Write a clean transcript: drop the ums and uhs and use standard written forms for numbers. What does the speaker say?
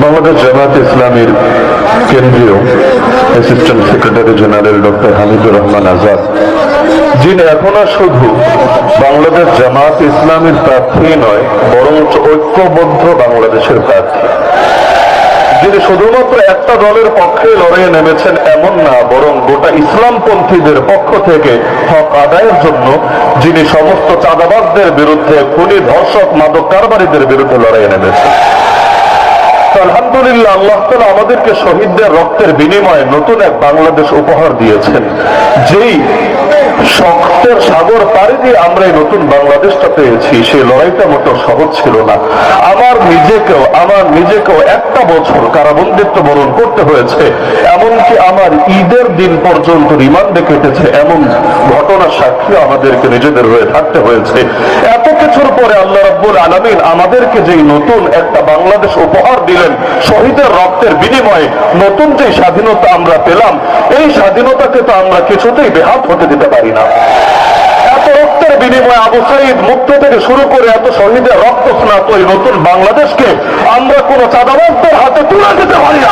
বাংলাদেশ জামায়াত ইসলামীর কেন্দ্রীয় assistant secretary general doctor Hamidur Rahman Azad, যিনি এখন আর শুধু বাংলাদেশ জামায়াত ইসলামীর প্রার্থী নয়, বরং ঐক্যবদ্ধ বাংলাদেশের প্রার্থী। যিনি শুধুমাত্র একটা দলের পক্ষে লড়াইয়ে নেমেছেন এমন না, বরং গোটা ইসলামপন্থীদের পক্ষ থেকে হক আদায়ের জন্য যিনি সমস্ত চাঁদাবাজদের বিরুদ্ধে, খুনি, ধর্ষক, মাদক কারবারিদের বিরুদ্ধে লড়াইয়ে নেমেছেন। আলহামদুলিল্লাহ, আল্লাহ তাআলা আমাদেরকে শহীদদের রক্তের বিনিময়ে নতুন এক বাংলাদেশ উপহার দিয়েছেন। যেই শক্তের সাগর পাড়ি দিয়ে আমরা এই নতুন বাংলাদেশটা পেয়েছি, সেই লড়াইটা মোটেও সহজ ছিল না। আমার নিজেকেও একটা বছর কারাবন্দিত্ব বরণ করতে হয়েছে, এমনকি আমার ঈদের দিন পর্যন্ত রিমান্ডে কেটেছে, এমন ঘটনার সাক্ষী আমাদেরকে নিজেদের হয়ে থাকতে হয়েছে। এত কিছুর পরে আল্লাহ রাব্বুল আলামিন আমাদেরকে যেই নতুন একটা বাংলাদেশ উপহার দিলেন শহীদের রক্তের বিনিময়ে, নতুন যে স্বাধীনতা আমরা পেলাম, এই স্বাধীনতাকে তো আমরা কিছুতেই বেহাত হতে দিতে পারি না। এত রক্তের বিনিময়ে আবু সাঈদ মুক্ত থেকে শুরু করে এত শহীদের রক্ত স্নাত এই নতুন বাংলাদেশকে আমরা কোন চাঁদাবাজদের হাতে তুলে দিতে পারি না।